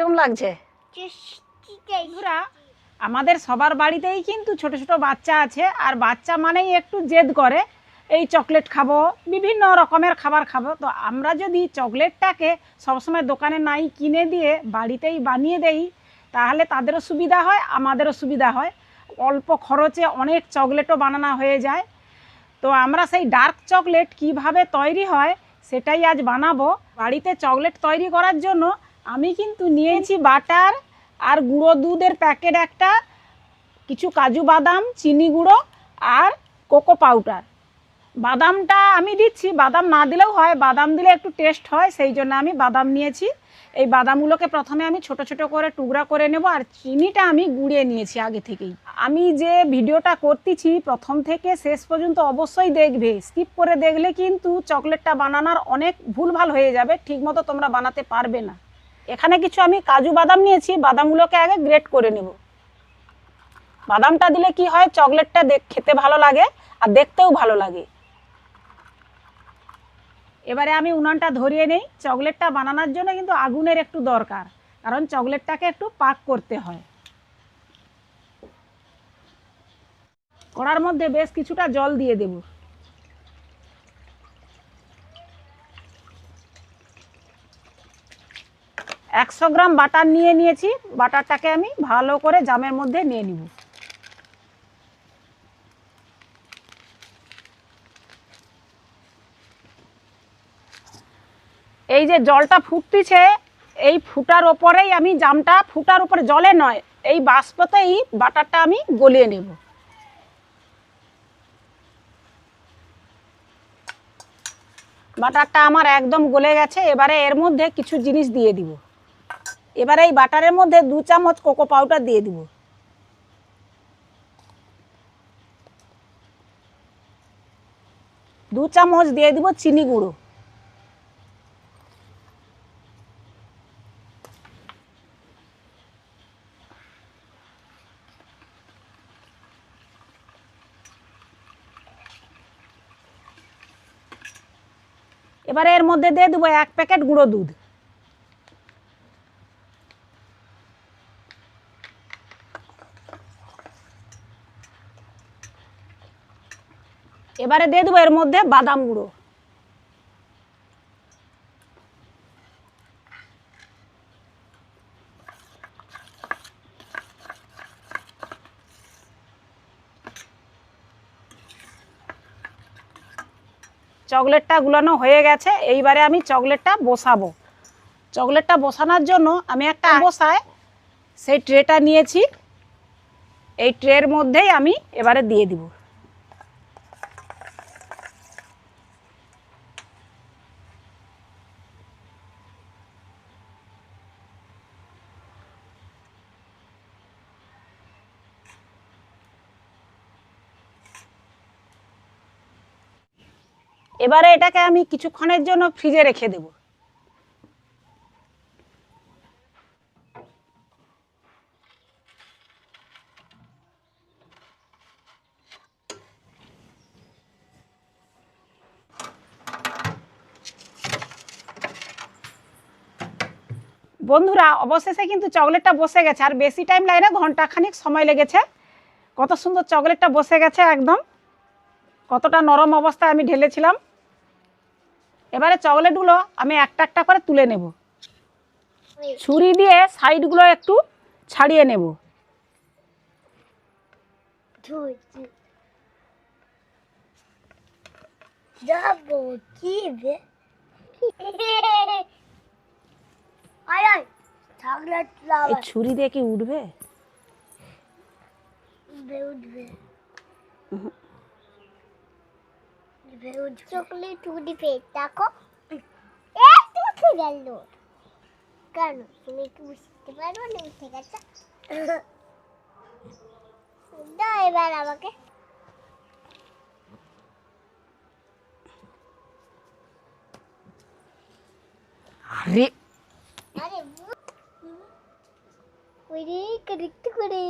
কেমন লাগছে? আমাদের সবার বাড়িতেই কিন্তু ছোট ছোট বাচ্চা আছে, আর বাচ্চা মানেই একটু জেদ করে, এই চকলেট খাবো, বিভিন্ন রকমের খাবার খাবো। তো আমরা যদি চকলেটটাকে সবসময় দোকানে নাই কিনে দিয়ে বাড়িতেই বানিয়ে দেই, তাহলে তাদেরও সুবিধা হয়, আমাদেরও সুবিধা হয়। অল্প খরচে অনেক চকলেটও বানানো হয়ে যায়। তো আমরা সেই ডার্ক চকলেট কিভাবে তৈরি হয় সেটাই আজ বানাবো। বাড়িতে চকলেট তৈরি করার জন্য আমি কিন্তু নিয়েছি বাটার আর গুঁড়ো দুধের প্যাকেট একটা, কিছু কাজু বাদাম, চিনি গুঁড়ো আর কোকো পাউডার। বাদামটা আমি দিচ্ছি, বাদাম না দিলেও হয়, বাদাম দিলে একটু টেস্ট হয়, সেই জন্য আমি বাদাম নিয়েছি। এই বাদামগুলোকে প্রথমে আমি ছোট ছোট করে টুকরা করে নেব, আর চিনিটা আমি গুঁড়িয়ে নিয়েছি আগে থেকেই। আমি যে ভিডিওটা করতেছি প্রথম থেকে শেষ পর্যন্ত অবশ্যই দেখবে, স্কিপ করে দেখলে কিন্তু চকলেটটা বানানোর অনেক ভুলভাল হয়ে যাবে, ঠিকমতো তোমরা বানাতে পারবে না। এখানে কিছু আমি কাজু বাদাম নিয়েছি, বাদামগুলোকে আগে গ্রেট করে নেব। বাদামটা দিলে কি হয়, চকলেটটা খেতে ভালো লাগে আর দেখতেও ভালো লাগে। এবারে আমি উনানটা ধরিয়ে নেই। চকলেটটা বানানোর জন্য কিন্তু আগুনের একটু দরকার, কারণ চকলেটটাকে একটু পাক করতে হয়। কড়ার মধ্যে বেশ কিছুটা জল দিয়ে দেব। একশো গ্রাম বাটার নিয়ে নিয়েছি, বাটারটাকে আমি ভালো করে জামের মধ্যে নিয়ে নিব। এই যে জলটা ফুটতেছে, এই ফুটার ওপরেই আমি জামটা, ফুটার উপরে জলে নয়, এই বাষ্পতেই বাটারটা আমি গলিয়ে নেব। বাটারটা আমার একদম গলে গেছে। এবারে এর মধ্যে কিছু জিনিস দিয়ে দিব। এবারে এই বাটারের মধ্যে 2 চামচ কোকো পাউডার দিয়ে দিব। দু চামচ দিয়ে দিব চিনি গুঁড়ো। এবারে এর মধ্যে দিয়ে দেবো 1 প্যাকেট গুঁড়ো দুধ। এবারে দিয়ে দেবো এর মধ্যে বাদাম গুঁড়ো। চকলেটটা গুলানো হয়ে গেছে। এইবারে আমি চকলেটটা বসাবো। চকলেটটা বসানোর জন্য আমি একটা বসায় সেই ট্রেটা নিয়েছি, এই ট্রের মধ্যেই আমি এবারে দিয়ে দিব। এবারে এটাকে আমি কিছুক্ষণের জন্য ফ্রিজে রেখে দেব। বন্ধুরা, অবশেষে কিন্তু চকলেটটা বসে গেছে, আর বেশি টাইম লাগে না, ঘন্টাখানিক সময় লেগেছে। কত সুন্দর চকলেটটা বসে গেছে একদম, কতটা নরম অবস্থায় আমি ঢেলেছিলাম। এবারে চকলেটগুলো আমি একটা একটা করে তুলে নেব। ছুরি দিয়ে সাইডগুলো একটু ছাড়িয়ে নেব। ছুরি দিয়ে কি উঠবে? চকলেট উঠবে, দেখো উঠে গেল। কেন তুমি কি বুঝতে পারো না উঠে গেছে? দাও এবার আমাকে। আরে আরে ওরে কারেক্ট করে।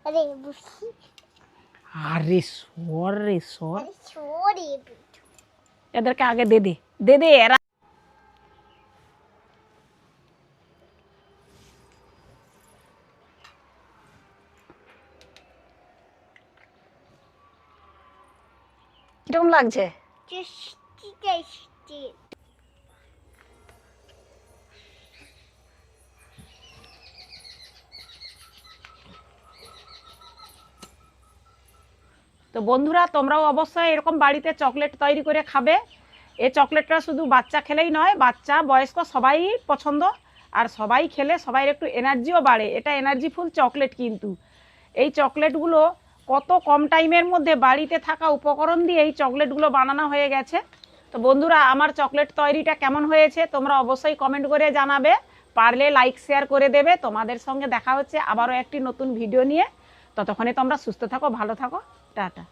আরে বুঝি। আরে সর রে সর। সরি এদেরকে আগে দে দে দে দে। এরা কিরকম লাগছে? Tasty tasty. তো বন্ধুরা, তোমরাও অবশ্যই এরকম বাড়িতে চকলেট তৈরি করে খাবে। এই চকলেটটা শুধু বাচ্চা খেলেই নয়, বাচ্চা বয়স্ক সবাই পছন্দ, আর সবাই খেলে সবাই একটু এনার্জিও বাড়ে। এটা এনার্জিফুল চকলেট কিন্তু। এই চকলেটগুলো কত কম টাইমের মধ্যে বাড়িতে থাকা উপকরণ দিয়ে এই চকলেটগুলো বানানো হয়ে গেছে। তো বন্ধুরা, আমার চকলেট তৈরিটা কেমন হয়েছে তোমরা অবশ্যই কমেন্ট করে জানাবে, পারলে লাইক শেয়ার করে দেবে। তোমাদের সঙ্গে দেখা হচ্ছে আবারও একটি নতুন ভিডিও নিয়ে। ততক্ষণে তোমরা সুস্থ থাকো, ভালো থাকো, টাটা।